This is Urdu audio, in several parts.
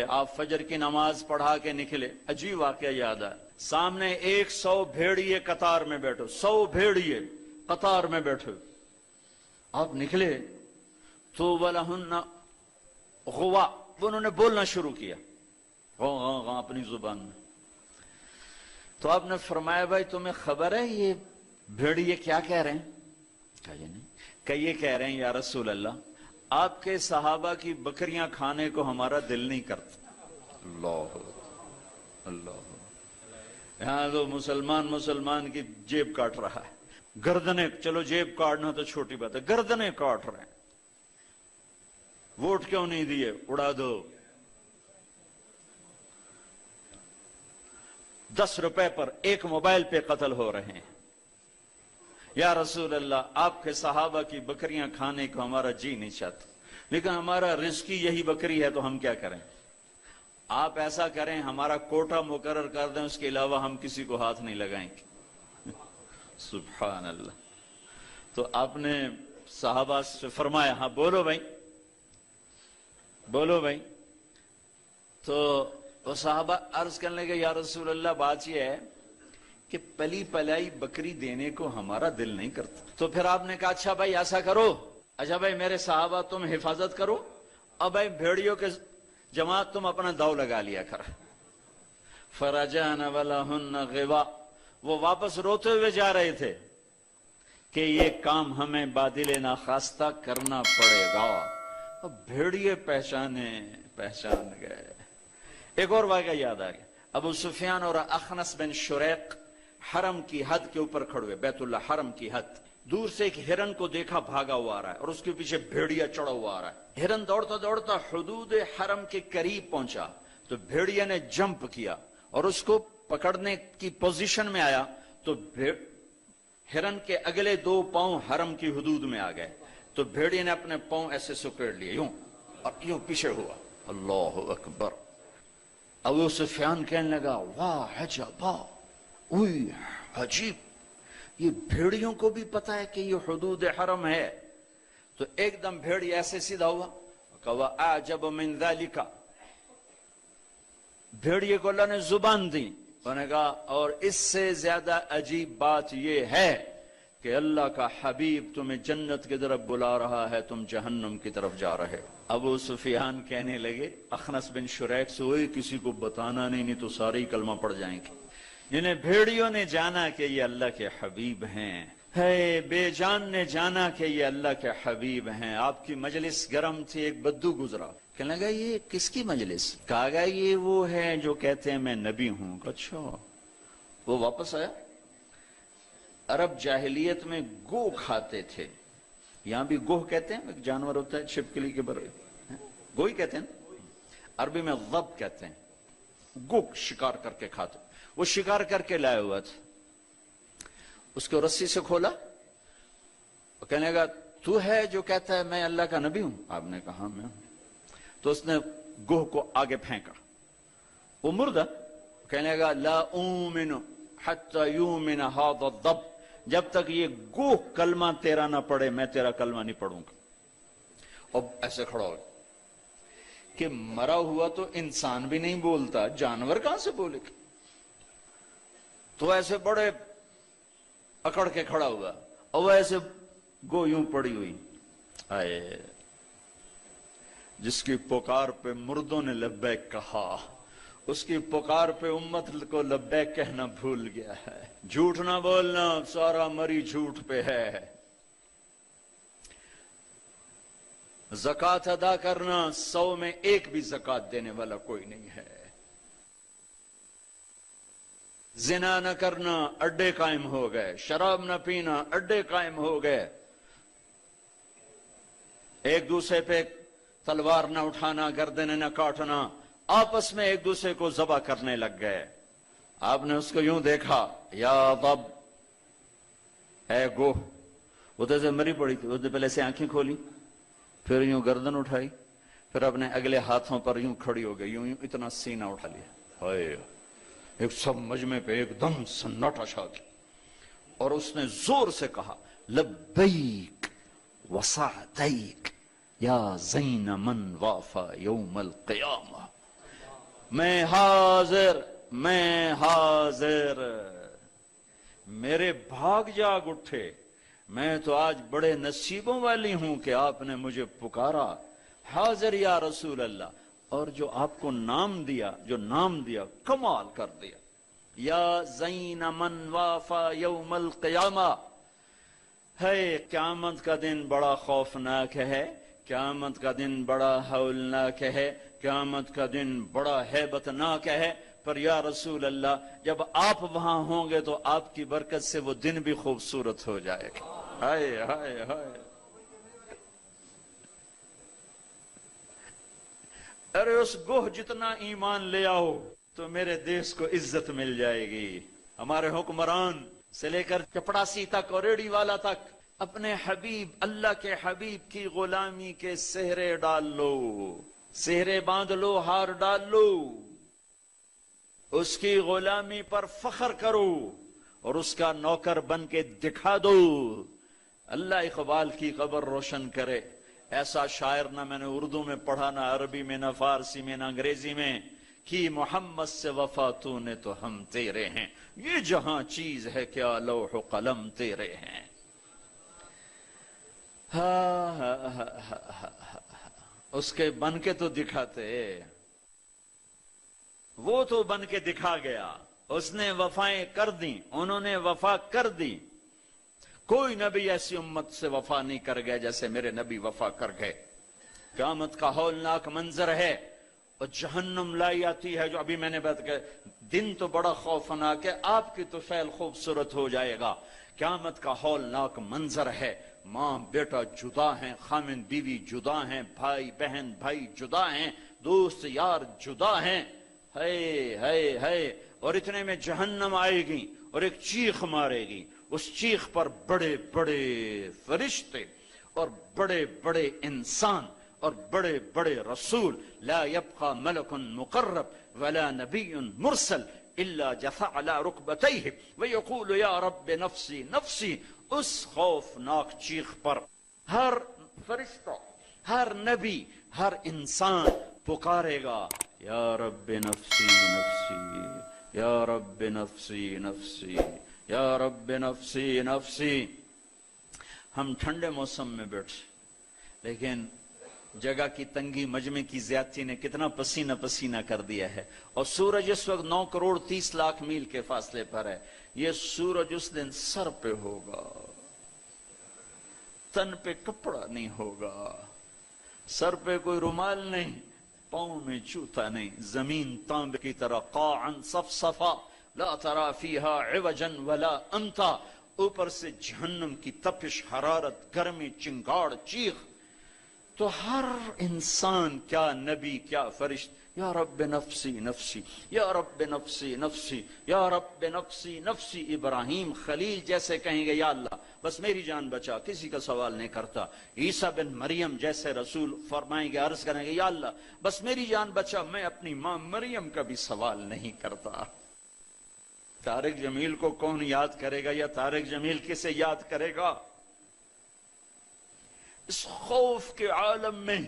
آپ فجر کی نماز پڑھا کے نکلے، عجیب واقعہ یاد آیا، سامنے 100 بھیڑیے قطار میں بیٹھو، 100 بھیڑیے قطار میں بیٹھو، آپ نکلے تو وَلَهُنَّ غوا، انہوں نے بولنا شروع کیا اپنی زبان میں. تو آپ نے فرمایا بھائی تمہیں خبر ہے یہ بھیڑیے کیا کہہ رہے ہیں؟ کہا یہ نہیں. کہ یہ کہہ رہے ہیں یا رسول اللہ آپ کے صحابہ کی بکریاں کھانے کو ہمارا دل نہیں کرتا. اللہ اللہ، یہاں تو مسلمان کی جیب کاٹ رہا ہے، گردنیں، چلو جیب کاٹنا تو چھوٹی بات ہے، گردنیں کاٹ رہے ہیں. ووٹ کیوں نہیں دیے؟ اڑا دو. 10 روپے پر ایک موبائل پہ قتل ہو رہے ہیں. یا رسول اللہ آپ کے صحابہ کی بکریاں کھانے کو ہمارا جی نہیں چاہتا، لیکن ہمارا رزق ہی یہی بکری ہے تو ہم کیا کریں؟ آپ ایسا کریں ہمارا کوٹا مقرر کر دیں، اس کے علاوہ ہم کسی کو ہاتھ نہیں لگائیں گے. سبحان اللہ. تو آپ نے صحابہ سے فرمایا ہاں بولو بھائی بولو بھائی. تو وہ صحابہ عرض کرنے لگے یا رسول اللہ بات یہ ہے کہ پلی پلائی بکری دینے کو ہمارا دل نہیں کرتا. تو پھر آپ نے کہا اچھا بھائی ایسا کرو، اچھا بھائی میرے صحابہ تم حفاظت کرو، اب بھائی بھیڑیوں کے جماعت تم اپنا داؤ لگا لیا کر. فرجعن ولہن غوا، وہ واپس روتے ہوئے جا رہے تھے کہ یہ کام ہمیں بادل ناخواستہ کرنا پڑے گا. اب بھیڑیے پہچان گئے. ایک اور واقعہ یاد آ گیا. ابو سفیان اور اخنس بن شریق حرم کی حد کے اوپر کھڑے، بیت اللہ حرم کی حد. دور سے ایک ہرن کو دیکھا بھاگا ہوا آ رہا ہے اور اس کے پیچھے بھیڑیا چڑھا ہوا آ رہا ہے. ہرن دوڑتا دوڑتا حدود حرم کے قریب پہنچا تو بھیڑیا نے جمپ کیا اور اس کو پکڑنے کی پوزیشن میں آیا تو ہرن کے اگلے 2 پاؤں حرم کی حدود میں آ گئے. تو بھیڑیا نے اپنے پاؤں ایسے سکیڑ لیے یوں اور یوں پیچھے ہوا. اللہ اکبر. ابو سفیان کہنے لگا واہ عجبا، اوئی عجیب، یہ بھیڑیوں کو بھی پتا ہے کہ یہ حدود حرم ہے. تو ایک دم بھیڑی ایسے سیدھا ہوا کہ اعجب من ذالک، بھیڑیے کو اللہ نے زبان دی. انہوں نے کہا اور اس سے زیادہ عجیب بات یہ ہے کہ اللہ کا حبیب تمہیں جنت کی طرف بلا رہا ہے، تم جہنم کی طرف جا رہے. ابو سفیان کہنے لگے اخنس بن شریق سے ہوئے کسی کو بتانا نہیں تو سارے ہی کلمہ پڑ جائیں گے. جنہیں بھیڑیوں نے جانا کہ یہ اللہ کے حبیب ہیں، ہے بے جان نے جانا کہ یہ اللہ کے حبیب ہیں. آپ کی مجلس گرم تھی، ایک بدو گزرا، کہنے لگا یہ کس کی مجلس؟ کہا گیا یہ وہ ہے جو کہتے ہیں میں نبی ہوں. اچھا. وہ واپس آیا. عرب جاہلیت میں گو کھاتے تھے، یہاں بھی گوہ کہتے ہیں، ایک جانور ہوتا ہے چھپکلی کے برے، گوئی کہتے ہیں، عربی میں ضب کہتے ہیں. گو شکار کر کے کھاتے. وہ شکار کر کے لائے ہوا تھا، اس کو رسی سے کھولا، وہ کہنے لگا تو ہے جو کہتا ہے میں اللہ کا نبی ہوں؟ آپ نے کہا میں ہوں. تو اس نے گوہ کو آگے پھینکا. وہ مردہ کہنے لگا لا اومن حتی یومن ھذا الضب، جب تک یہ گوہ کلمہ تیرا نہ پڑھے میں تیرا کلمہ نہیں پڑھوں گا. اور ایسے کھڑا ہو کہ مرا ہوا تو انسان بھی نہیں بولتا، جانور کہاں سے بولے گا؟ تو ایسے بڑے اکڑ کے کھڑا ہوا اور ایسے گو یوں پڑی ہوئی. آئے جس کی پکار پہ مردوں نے لبیک کہا، اس کی پکار پہ امت کو لبیک کہنا بھول گیا ہے. جھوٹ نہ بولنا، سارا مری جھوٹ پہ ہے. زکوٰۃ ادا کرنا، 100 میں 1 بھی زکوٰۃ دینے والا کوئی نہیں ہے. زنا نہ کرنا، اڈے قائم ہو گئے. شراب نہ پینا، اڈے قائم ہو گئے. ایک دوسرے پہ تلوار نہ اٹھانا، گردنیں نہ کاٹنا، آپس میں ایک دوسرے کو ذبح کرنے لگ گئے. آپ نے اس کو یوں دیکھا یا ضب، اے گوہ. وہ تو مری پڑی تھی، اس نے پہلے سے آنکھیں کھولی، پھر یوں گردن اٹھائی، پھر اپنے اگلے ہاتھوں پر یوں کھڑی ہو گئی، یوں یوں اتنا سینہ اٹھا لیا. ہائے، ایک سب مجمع پہ ایک دم سناٹا چھا گیا اور اس نے زور سے کہا لبیک وسعدیک یا زین من وافا یوم القیامہ. میں حاضر، میں حاضر، میرے بھاگ جاگ اٹھے، میں تو آج بڑے نصیبوں والی ہوں کہ آپ نے مجھے پکارا، حاضر یا رسول اللہ۔ اور جو آپ کو نام دیا، جو نام دیا، کمال کر دیا، یا زین من وافا یوم القیامہ۔ ہے قیامت کا دن بڑا خوفناک ہے، قیامت کا دن بڑا ہولناک ہے، قیامت کا دن بڑا ہیبتناک ہے، پر یا رسول اللہ جب آپ وہاں ہوں گے تو آپ کی برکت سے وہ دن بھی خوبصورت ہو جائے گا۔ ہائے ہائے ہائے، ارے اس گوہ جتنا ایمان لے آؤ تو میرے دیس کو عزت مل جائے گی۔ ہمارے حکمران سے لے کر چپڑاسی تک اور ریڑھی والا تک اپنے حبیب، اللہ کے حبیب کی غلامی کے سہرے ڈال لو، سہرے باندھ لو، ہار ڈال لو، اس کی غلامی پر فخر کرو اور اس کا نوکر بن کے دکھا دو۔ اللہ اقبال کی قبر روشن کرے۔ ایسا شاعر نہ میں نے اردو میں پڑھا، نہ عربی میں، نہ فارسی میں، نہ انگریزی میں، کہ محمد سے وفا تو نے تو ہم تیرے ہیں، یہ جہاں چیز ہے کیا لوح و قلم تیرے ہیں۔ اس کے بن کے تو دکھاتے، وہ تو بن کے دکھا گیا، اس نے وفائیں کر دی، انہوں نے وفا کر دی۔ کوئی نبی ایسی امت سے وفا نہیں کر گیا جیسے میرے نبی وفا کر گئے۔ قیامت کا ہولناک منظر ہے، اور جہنم لائی آتی ہے، جو ابھی میں نے بات کیا، دن تو بڑا خوفناک ہے، آپ کی تو فعل خوبصورت ہو جائے گا۔ قیامت کا ہولناک منظر ہے، ماں بیٹا جدا ہیں، خامن بیوی جدا ہیں، بھائی بہن بھائی جدا ہیں، دوست یار جدا ہیں، ہے ہے ہے، اور اتنے میں جہنم آئے گی اور ایک چیخ مارے گی، اس چیخ پر بڑے بڑے فرشتے اور بڑے بڑے انسان اور بڑے بڑے رسول، لا يبقى ملک مقرب ولا نبی مرسل الا جثى على ركبتيه ويقول یا رب نفسی نفسی۔ اس خوفناک چیخ پر ہر فرشتہ، ہر نبی، ہر انسان پکارے گا، یا رب نفسی نفسی، یا رب نفسی نفسی، یا رب نفسی نفسی۔ ہم ٹھنڈے موسم میں بیٹھے، لیکن جگہ کی تنگی، مجمع کی زیادتی نے کتنا پسینہ پسینہ کر دیا ہے، اور سورج اس وقت 9 کروڑ 30 لاکھ میل کے فاصلے پر ہے۔ یہ سورج اس دن سر پہ ہوگا، تن پہ کپڑا نہیں ہوگا، سر پہ کوئی رومال نہیں، پاؤں میں جوتا نہیں، زمین تانبے کی طرح قاعا صفصفا لا ترى فيها عوجا ولا امتا، اوپر سے جہنم کی تپش، حرارت، گرمی، چنگاڑ، چیخ۔ تو ہر انسان، کیا نبی کیا فرشت، یا رب نفسی نفسی، یا رب نفسی نفسی، یا رب نفسی نفسی۔ ابراہیم خلیل جیسے کہیں گے، یا اللہ بس میری جان بچا، کسی کا سوال نہیں کرتا۔ عیسیٰ بن مریم جیسے رسول فرمائیں گے، عرض کریں گے، یا اللہ بس میری جان بچا، میں اپنی ماں مریم کا بھی سوال نہیں کرتا۔ طارق جمیل کو کون یاد کرے گا، یا طارق جمیل کسے یاد کرے گا؟ اس خوف کے عالم میں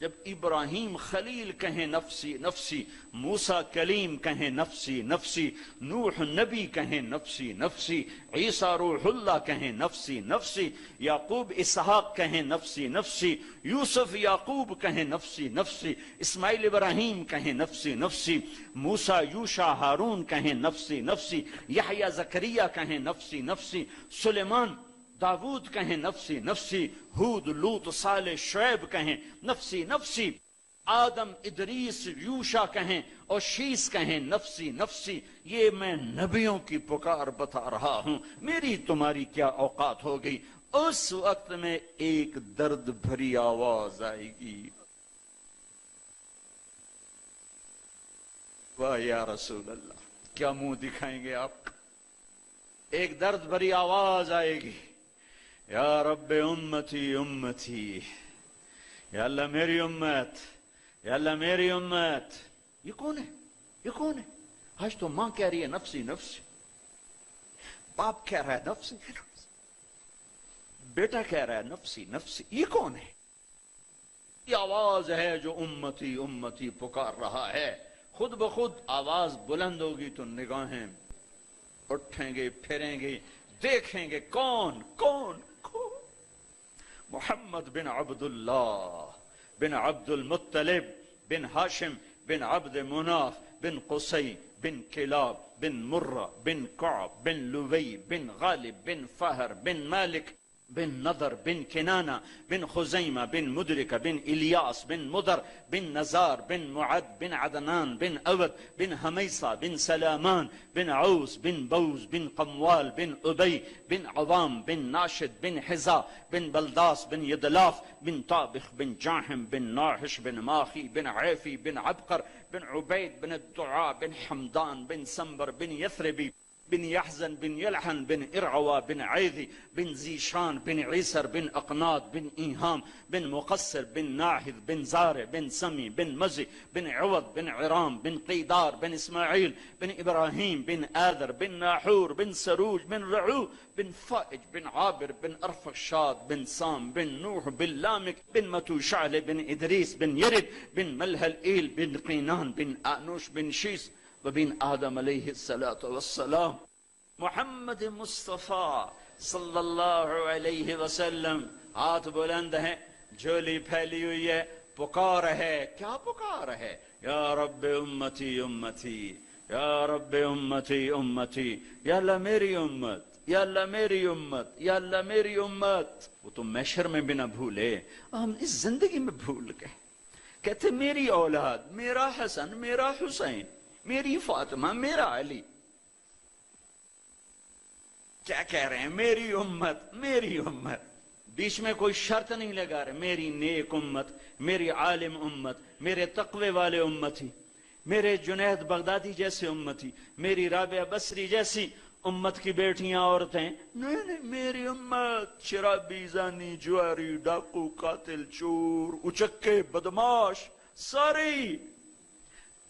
جب ابراہیم خلیل کہیں نفسی نفسی، موسیٰ کلیم کہیں نفسی نفسی، نوح نبی کہیں نفسی نفسی، عیسیٰ روح اللہ کہیں نفسی نفسی، یعقوب اسحاق کہیں نفسی نفسی، یوسف یعقوب کہیں نفسی نفسی، اسماعیل ابراہیم کہیں نفسی نفسی، موسیٰ یوشع ہارون کہیں نفسی نفسی، یحییٰ زکریا کہیں نفسی نفسی، سلیمان داود کہیں نفسی نفسی، ہود لوط صالح شعیب کہیں نفسی نفسی، آدم ادریس یوشع کہیں اور شیس کہیں نفسی نفسی۔ یہ میں نبیوں کی پکار بتا رہا ہوں، میری تمہاری کیا اوقات ہو گئی۔ اس وقت میں ایک درد بھری آواز آئے گی، واہ یا رسول اللہ، کیا منہ دکھائیں گے آپ؟ ایک درد بھری آواز آئے گی، یا رب امتی امتی، یا اللہ میری امت، یا اللہ میری امت۔ یہ کون ہے؟ یہ کون ہے؟ آج تو ماں کہہ رہی ہے نفسی نفسی، باپ کہہ رہا ہے نفسی نفسی، بیٹا کہہ رہا ہے نفسی نفسی، یہ کون ہے؟ یہ آواز ہے جو امتی امتی پکار رہا ہے۔ خود بخود آواز بلند ہوگی تو نگاہیں اٹھیں گے، پھریں گے، دیکھیں گے کون کون کون؟ محمد بن عبداللہ بن عبد المطلب بن ہاشم بن عبد مناف بن قصی بن کلاب بن مرہ بن کعب بن لوی بن غالب بن فہر بن مالک بن نضر بن کنانہ بن خزیمہ بن مدرکہ بن الیاس بن مدر بن نزار بن معد بن عدنان بن اود بن حمیصہ بن سلامان بن عوس بن بوز بن قموال بن ابی بن عوام بن ناشد بن حزا بن بلداس بن یدلاف بن طابخ بن جاحم بن ناحش بن ماخی بن عیفی بن عبقر بن عبید بن الدعاء بن حمدان بن سنبر بن یثربی بن يحزن بن يلحن بن إرعوى بن عيذي بن زيشان بن عيسر بن أقناط بن إيهام بن مقصر بن ناحذ بن زارع بن سمي بن مزي بن عوض بن عرام بن قيدار بن إسماعيل بن إبراهيم بن آذر بن ناحور بن سروج بن رعو بن فائج بن عابر بن أرفخشاد بن سام بن نوح بن لامك بن متوشعل بن إدريس بن يرد بن ملهل إيل بن قينان بن آنوش بن شيس وبن آدم علیہ الصلاۃ والسلام. محمد مصطفیٰ صلی اللہ علیہ وسلم ہاتھ بلند ہیں، جھولی پھیلی ہوئی ہے، پکار ہے. کیا پکار ہے؟ یا رب امتی امتی، یا رب امتی امتی، یا اللہ میری امت، یا اللہ میری امت، یا اللہ میری امت. وہ تو محشر میں بھی نہ بھولے، ہم اس زندگی میں بھول گئے. کہتے میری اولاد، میرا حسن، میرا حسین، میری فاطمہ، میرا علی. کیا کہہ رہے ہیں؟ میری امت، میری امت. بیچ میں کوئی شرط نہیں لگا رہے. میری نیک امت، میری عالم امت، میرے تقوی والے امتی، میرے جنید بغدادی جیسے امتی، میری رابعہ بصری جیسی امت کی بیٹیاں عورتیں. نہیں نہیں، میری امت شرابی، زانی، جواری، ڈاکو، قاتل، چور، اچکے، بدماش ساری.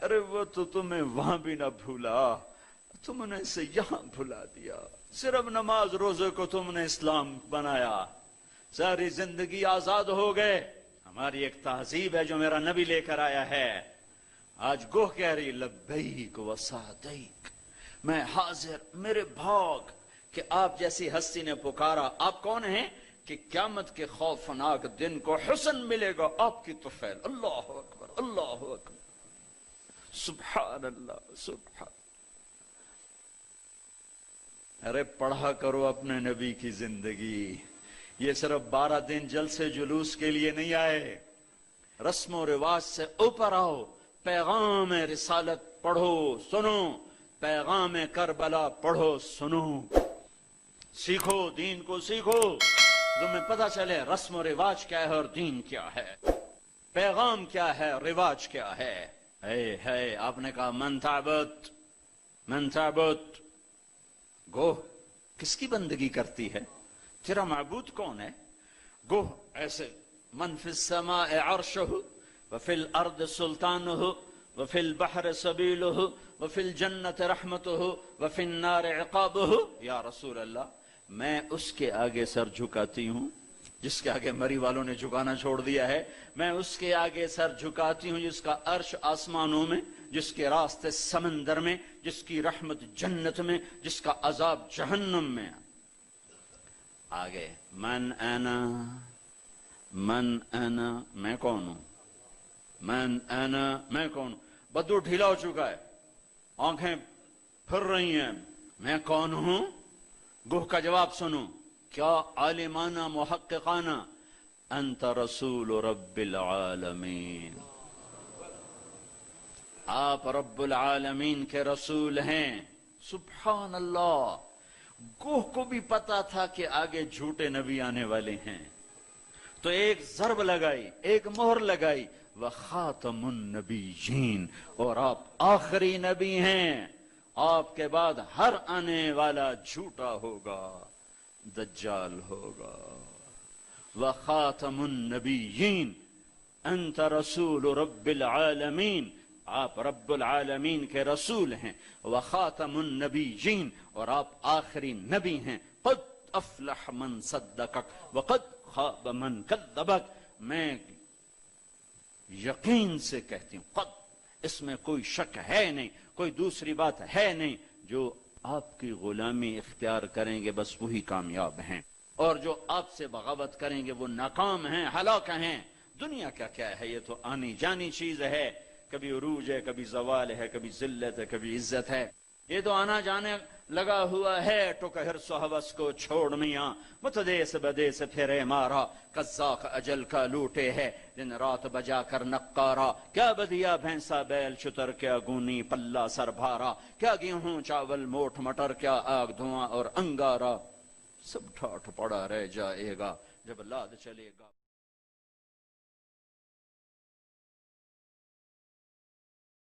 ارے وہ تو تمہیں وہاں بھی نہ بھولا، تم نے اسے یہاں بھلا دیا. صرف نماز روزے کو تم نے اسلام بنایا، ساری زندگی آزاد ہو گئے. ہماری ایک تہذیب ہے جو میرا نبی لے کر آیا ہے. آج گوہ کہہ رہی لبیک و سعدیک، میں حاضر، میرے بھاگ کہ آپ جیسی ہستی نے پکارا. آپ کون ہیں؟ کہ قیامت کے خوفناک دن کو حسن ملے گا آپ کی طفیل. اللہ اکبر، اللہ اکبر، سبحان اللہ، سبحان. ارے پڑھا کرو اپنے نبی کی زندگی. یہ صرف 12 دن جلسے جلوس کے لیے نہیں آئے. رسم و رواج سے اوپر آؤ. پیغام رسالت پڑھو، سنو. پیغام کربلا پڑھو، سنو. سیکھو، دین کو سیکھو. تمہیں پتہ چلے رسم و رواج کیا ہے اور دین کیا ہے، پیغام کیا ہے، رواج کیا ہے. ہے آپ نے کہا من تعبد، من تعبد. گوہ کس کی بندگی کرتی ہے؟ تیرا معبود کون ہے؟ گوہ ایسے من فی السماء عرشہ وفی الارض سلطانہ وفی البحر سبیلہ وفی الجنت رحمتہ وفی النار عقابہ. یا رسول اللہ، میں اس کے آگے سر جھکاتی ہوں جس کے آگے مری والوں نے جھکانا چھوڑ دیا ہے. میں اس کے آگے سر جھکاتی ہوں جس کا عرش آسمانوں میں، جس کے راستے سمندر میں، جس کی رحمت جنت میں، جس کا عذاب جہنم میں. آگے من انا، من انا، میں کون ہوں؟ من انا، میں کون ہوں؟ بدو ڈھیلا ہو چکا ہے، آنکھیں پھر رہی ہیں. میں کون ہوں؟ گوہ کا جواب سنو. کیا عالمانہ محققانہ؟ انت رسول رب العالمین، آپ رب العالمین کے رسول ہیں. سبحان اللہ. گوہ کو بھی پتا تھا کہ آگے جھوٹے نبی آنے والے ہیں، تو ایک ضرب لگائی، ایک مہر لگائی، وخاتم النبیین، اور آپ آخری نبی ہیں. آپ کے بعد ہر آنے والا جھوٹا ہوگا، دجال ہوگا. وخاتم النبیین، انت رسول رب العالمین، آپ رب العالمین کے رسول ہیں. وخاتم النبیین، اور آپ آخری نبی ہیں. قد افلح من صدقک وقد خاب من کذبک. میں یقین سے کہتی ہوں، قد اس میں کوئی شک ہے نہیں، کوئی دوسری بات ہے نہیں. جو آپ کی غلامی اختیار کریں گے بس وہی کامیاب ہیں، اور جو آپ سے بغاوت کریں گے وہ ناکام ہیں، ہلاک ہیں. دنیا کا کیا ہے؟ یہ تو آنی جانی چیز ہے، کبھی عروج ہے، کبھی زوال ہے، کبھی ذلت ہے، کبھی عزت ہے. یہ تو آنا جانے لگا ہوا ہے. ٹوک حرص و حوث کو چھوڑ میاں، متدیس بدیس پھرے مارا. قزاق اجل کا لوٹے ہے، دن رات بجا کر نقارا. کیا بدیا بھینسا بیل شتر، کیا گونی پلہ سر بھارا. کیا گیہوں چاول موٹ مٹر، کیا آگ دھواں اور انگارا. سب ٹھاٹھ پڑا رہ جائے گا جب لاد چلے گا.